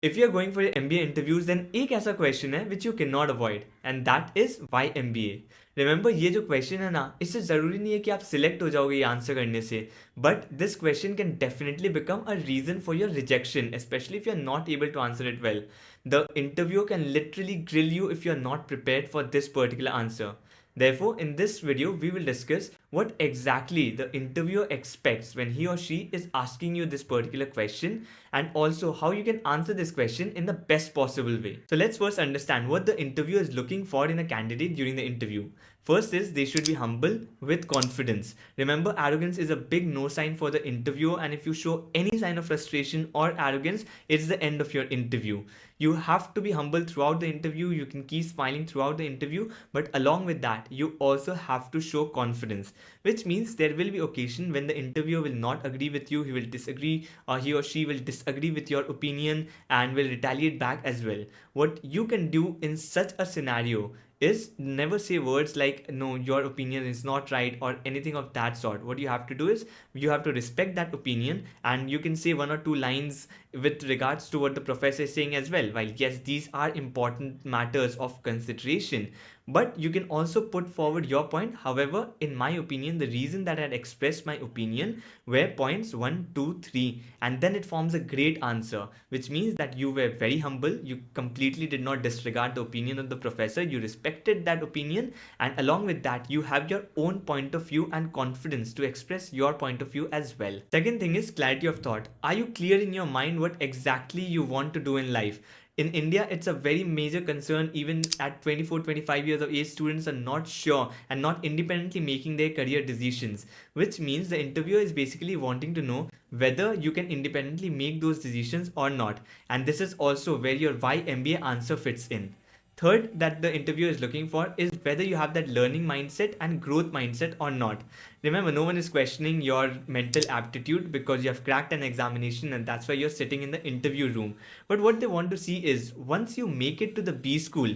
If you're going for MBA interviews, then एक ऐसा question है which you cannot avoid, and that is why MBA. Remember, ये जो question है ना, इससे ज़रूरी नहीं है कि आप select हो जाओगे ये answer करने से, but this question can definitely become a reason for your rejection, especially if you're not able to answer it well. The interviewer can literally grill you if you're not prepared for this particular answer. Therefore, in this video, we will discuss what exactly the interviewer expects when he or she is asking you this particular question, and also how you can answer this question in the best possible way. So let's first understand what the interviewer is looking for in a candidate during the interview. First is they should be humble with confidence. Remember, arrogance is a big no sign for the interviewer, and if you show any sign of frustration or arrogance, it's the end of your interview. You have to be humble throughout the interview. You can keep smiling throughout the interview, but along with that, you also have to show confidence, which means there will be occasion when the interviewer will not agree with you, he will disagree, or he or she will disagree with your opinion and will retaliate back as well. What you can do in such a scenario is never say words like no, your opinion is not right or anything of that sort. What you have to do is you have to respect that opinion, and you can say one or two lines with regards to what the professor is saying as well. While yes, these are important matters of consideration, but you can also put forward your point. However, in my opinion, the reason that I had expressed my opinion were points 1, 2, 3, and then it forms a great answer, which means that you were very humble, you completely did not disregard the opinion of the professor, you respected that opinion, and along with that, you have your own point of view and confidence to express your point of view as well. Second thing is clarity of thought. Are you clear in your mind what exactly you want to do in life? In India, it's a very major concern. Even at 24, 25 years of age, students are not sure and not independently making their career decisions, which means the interviewer is basically wanting to know whether you can independently make those decisions or not. And this is also where your why MBA answer fits in. Third, that the interviewer is looking for is whether you have that learning mindset and growth mindset or not. Remember, no one is questioning your mental aptitude because you have cracked an examination and that's why you're sitting in the interview room. But what they want to see is once you make it to the B school,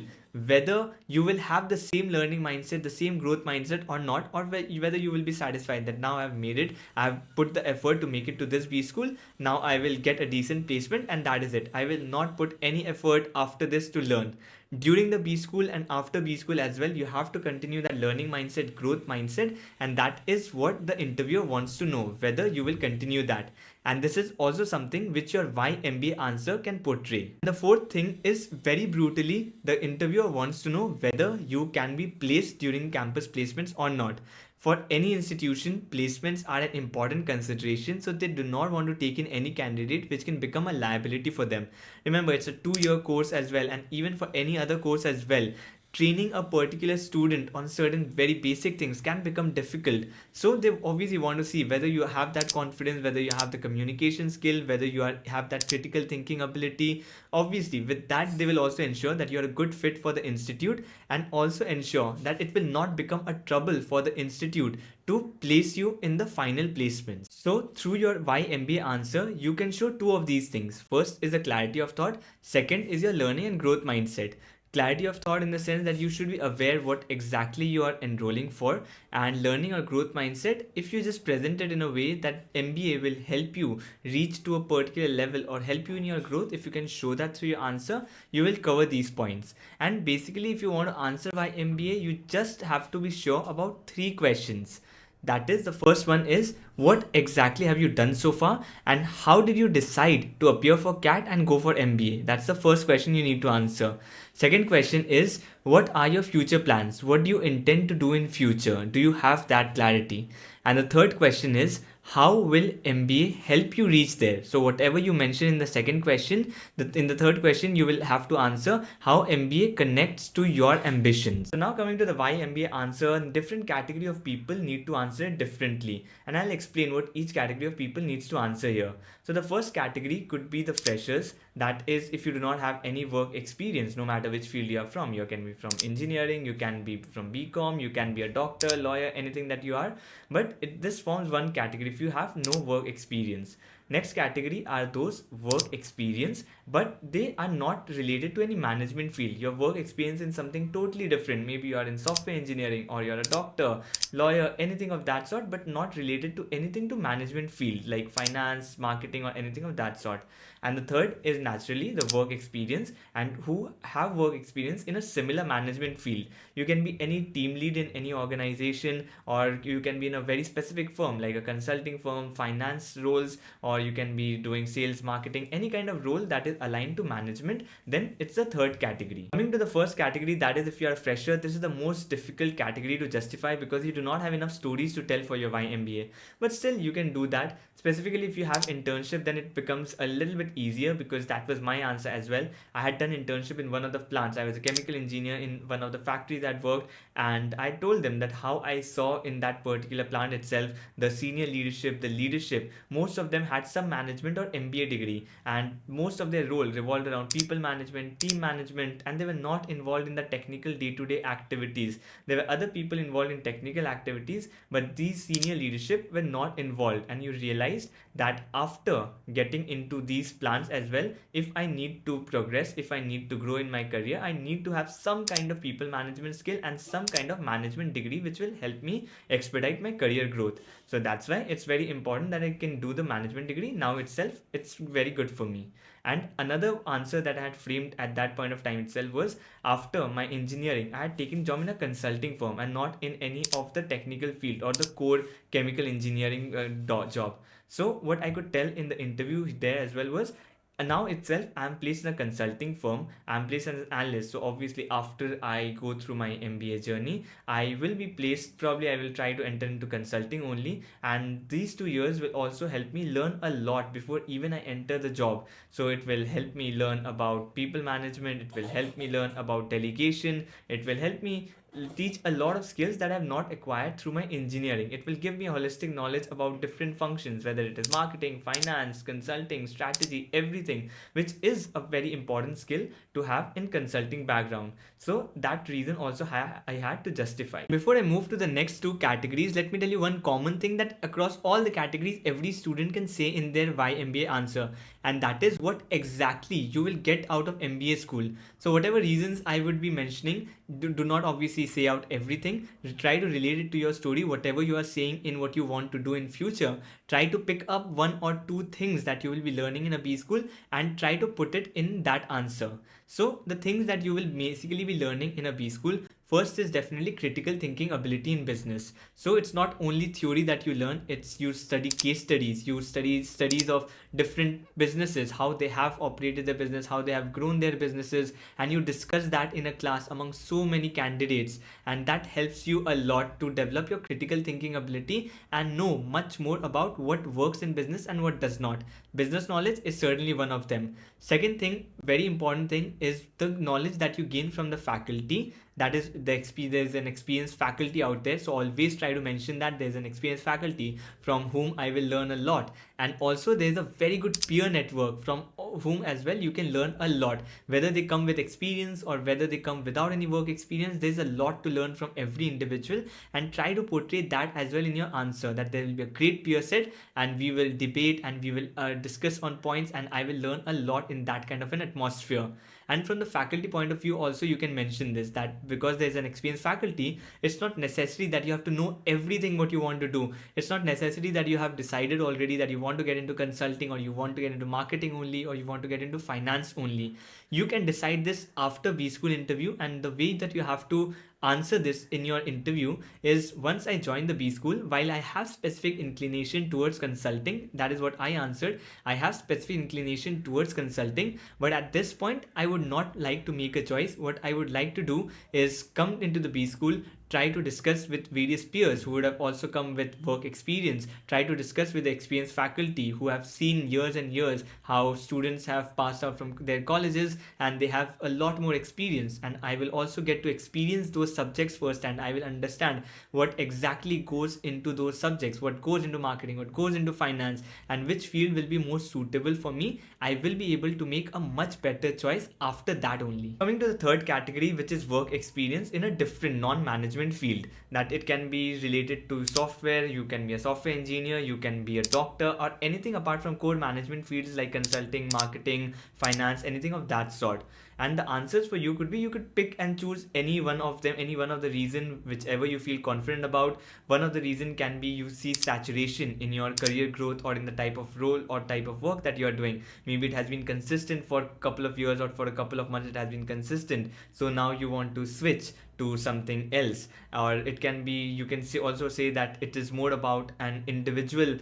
whether you will have the same learning mindset, the same growth mindset or not, or whether you will be satisfied that now I've made it, I've put the effort to make it to this B school, now I will get a decent placement and that is it. I will not put any effort after this to learn. During the B school and after B school as well, you have to continue that learning mindset, growth mindset, and that is what the interviewer wants to know, whether you will continue that. And this is also something which your why MBA answer can portray. The fourth thing is very brutally, the interviewer wants to know whether you can be placed during campus placements or not. For any institution, placements are an important consideration, so they do not want to take in any candidate which can become a liability for them. Remember, it's a 2-year course as well, and even for any other course as well, training a particular student on certain very basic things can become difficult. So they obviously want to see whether you have that confidence, whether you have the communication skill, whether you have that critical thinking ability. Obviously, with that, they will also ensure that you are a good fit for the institute, and also ensure that it will not become a trouble for the institute to place you in the final placements. So through your why MBA answer, you can show two of these things. First is a clarity of thought. Second is your learning and growth mindset. Clarity of thought in the sense that you should be aware what exactly you are enrolling for, and learning or growth mindset, if you just present it in a way that MBA will help you reach to a particular level or help you in your growth, if you can show that through your answer, you will cover these points. And basically, if you want to answer why MBA, you just have to be sure about 3 questions. That is, the first one is what exactly have you done so far, and how did you decide to appear for CAT and go for MBA? That's the first question you need to answer. Second question is what are your future plans? What do you intend to do in future? Do you have that clarity? And the third question is how will MBA help you reach there? So whatever you mention in the second question, in the third question, you will have to answer how MBA connects to your ambitions. So now coming to the why MBA answer, different category of people need to answer it differently. And I'll explain what each category of people needs to answer here. So the first category could be the freshers. That is, if you do not have any work experience, no matter which field you are from. You can be from engineering, you can be from BCom, you can be a doctor, lawyer, anything that you are. But this forms one category if you have no work experience. Next category are those work experience but they are not related to any management field. Your work experience in something totally different. Maybe you are in software engineering, or you're a doctor, lawyer, anything of that sort, but not related to anything to management field like finance, marketing, or anything of that sort. And the third is naturally the work experience, and who have work experience in a similar management field. You can be any team lead in any organization, or you can be in a very specific firm like a consulting firm, finance roles, or you can be doing sales, marketing, any kind of role that is aligned to management. Then it's the third category. Coming to the first category, that is if you are a fresher, this is the most difficult category to justify because you do not have enough stories to tell for your MBA. But still, you can do that. Specifically, if you have internship, then it becomes a little bit easier because that was my answer as well. I had done internship in one of the plants. I was a chemical engineer in one of the factories that worked, and I told them that how I saw in that particular plant itself the senior leadership, the leadership. Most of them had some management or MBA degree, and most of their role revolved around people management, team management, and they were not involved in the technical day-to-day activities. There were other people involved in technical activities, but these senior leadership were not involved. And you realized that after getting into these plans as well, if I need to progress, if I need to grow in my career, I need to have some kind of people management skill and some kind of management degree which will help me expedite my career growth. So that's why it's very important that I can do the management degree now itself. It's very good for me. And another answer that I had framed at that point of time itself was, after my engineering, I had taken job in a consulting firm and not in any of the technical field or the core chemical engineering job. So what I could tell in the interview there as well was, and now itself I'm placed in a consulting firm, I'm placed as an analyst. So obviously after I go through my MBA journey, I will be placed, probably I will try to enter into consulting only, and these 2 years will also help me learn a lot before even I enter the job. So it will help me learn about people management, it will help me learn about delegation, it will help me teach a lot of skills that I have not acquired through my engineering. It will give me holistic knowledge about different functions, whether it is marketing, finance, consulting, strategy, everything, which is a very important skill to have in consulting background. So that reason also I had to justify. Before I move to the next two categories, let me tell you one common thing that across all the categories, every student can say in their why MBA answer, and that is what exactly you will get out of MBA school. So whatever reasons I would be mentioning, do not obviously say out everything. Try to relate it to your story, whatever you are saying in what you want to do in future. Try to pick up one or two things that you will be learning in a B school and try to put it in that answer. So the things that you will basically be learning in a B school, first is definitely critical thinking ability in business. So it's not only theory that you learn, it's you study case studies, you study studies of different businesses, how they have operated their business, how they have grown their businesses, and you discuss that in a class among so many candidates, and that helps you a lot to develop your critical thinking ability and know much more about what works in business and what does not. Business knowledge is certainly one of them. Second thing, very important thing, is the knowledge that you gain from the faculty. That is the experience. There's an experienced faculty out there, so always try to mention that there's an experienced faculty from whom I will learn a lot. And also there's a very good peer network from whom as well you can learn a lot, whether they come with experience or whether they come without any work experience. There's a lot to learn from every individual, and try to portray that as well in your answer, that there will be a great peer set and we will debate and we will discuss on points, and I will learn a lot in that kind of an atmosphere. And from the faculty point of view also, you can mention this, that because there's an experienced faculty, it's not necessary that you have to know everything what you want to do. It's not necessary that you have decided already that you want to get into consulting, or you want to get into marketing only, or you want to get into finance only. You can decide this after Bschool interview, and the way that you have to answer this in your interview is, once I joined the Bschool, while I have specific inclination towards consulting, that is what I answered, I have specific inclination towards consulting, but at this point I would not like to make a choice. What I would like to do is come into the Bschool, try to discuss with various peers who would have also come with work experience, try to discuss with the experienced faculty who have seen years and years how students have passed out from their colleges and they have a lot more experience, and I will also get to experience those subjects first, and I will understand what exactly goes into those subjects, what goes into marketing, what goes into finance, and which field will be more suitable for me. I will be able to make a much better choice after that only. Coming to the third category, which is work experience in a different non-management management field, that it can be related to software. You can be a software engineer, you can be a doctor, or anything apart from core management fields like consulting, marketing, finance, anything of that sort. And the answers for you could be, you could pick and choose any one of them, any one of the reason, whichever you feel confident about. One of the reason can be you see saturation in your career growth or in the type of role or type of work that you are doing. Maybe it has been consistent for a couple of years, or for a couple of months it has been consistent, so now you want to switch to something else. Or it can be, you can also say that it is more about an individual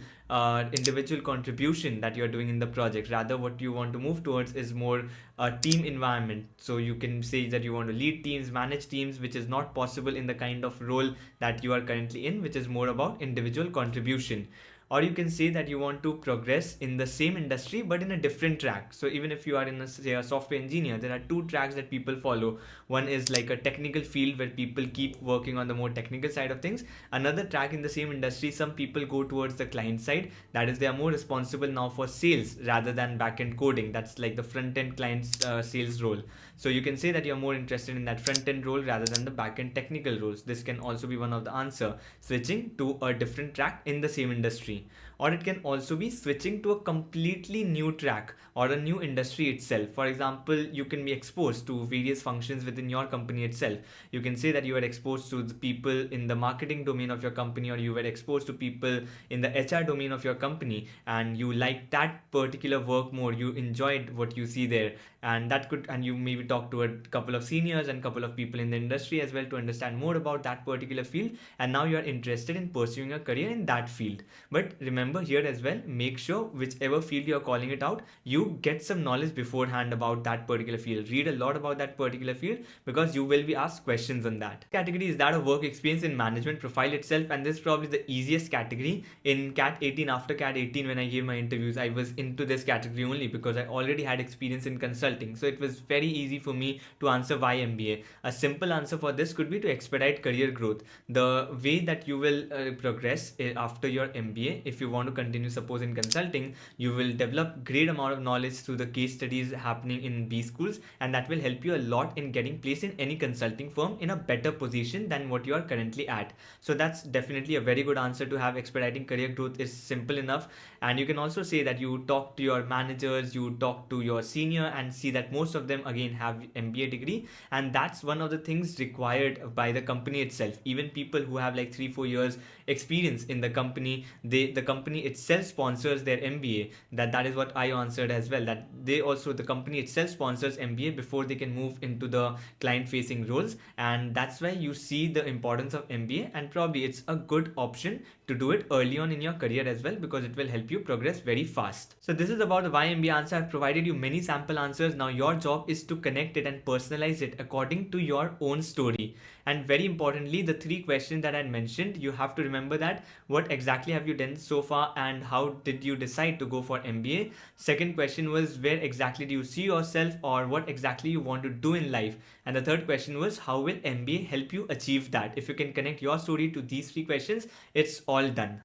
contribution that you're doing in the project. Rather, what you want to move towards is more a team environment. So you can say that you want to lead teams, manage teams, which is not possible in the kind of role that you are currently in, which is more about individual contribution. Or you can say that you want to progress in the same industry but in a different track. So even if you are in say a software engineer, there are two tracks that people follow. One is like a technical field where people keep working on the more technical side of things. Another track in the same industry, some people go towards the client side, that is they are more responsible now for sales rather than back end coding. That's like the front end client sales role. So you can say that you're more interested in that front end role rather than the back end technical roles. This can also be one of the answer, switching to a different track in the same industry. Or it can also be switching to a completely new track or a new industry itself. For example, you can be exposed to various functions within your company itself. You can say that you were exposed to the people in the marketing domain of your company, or you were exposed to people in the HR domain of your company, and you liked that particular work more. You enjoyed what you see there, and that could, and you maybe talk to a couple of seniors and couple of people in the industry as well to understand more about that particular field, and now you are interested in pursuing a career in that field. But remember here as well, make sure whichever field you are calling it out, you get some knowledge beforehand about that particular field. Read a lot about that particular field, because you will be asked questions on that. Category is that of work experience in management profile itself, and this is probably the easiest category. In CAT 18, after CAT 18, when I gave my interviews, I was into this category only because I already had experience in consulting. So it was very easy for me to answer why MBA. A simple answer for this could be to expedite career growth. The way that you will progress after your MBA, if you want to continue suppose in consulting, you will develop great amount of knowledge through the case studies happening in Bschools, and that will help you a lot in getting placed in any consulting firm in a better position than what you are currently at. So that's definitely a very good answer to have. Expediting career growth is simple enough. And you can also say that you talk to your managers, you talk to your senior, and see that most of them again have MBA degree, and that's one of the things required by the company itself. Even people who have like 3-4 years experience in the company, the company itself sponsors their MBA. That is what I answered as well, that they also, the company itself sponsors MBA before they can move into the client facing roles. And that's why you see the importance of MBA, and probably it's a good option to do it early on in your career as well, because it will help you progress very fast. So this is about the why MBA answer. I've provided you many sample answers. Now your job is to connect it and personalize it according to your own story. And very importantly, the 3 questions that I mentioned, you have to remember that what exactly have you done so far and how did you decide to go for MBA. Second question was, where exactly do you see yourself, or what exactly you want to do in life. And the third question was, how will MBA help you achieve that. If you can connect your story to these 3 questions, it's all done.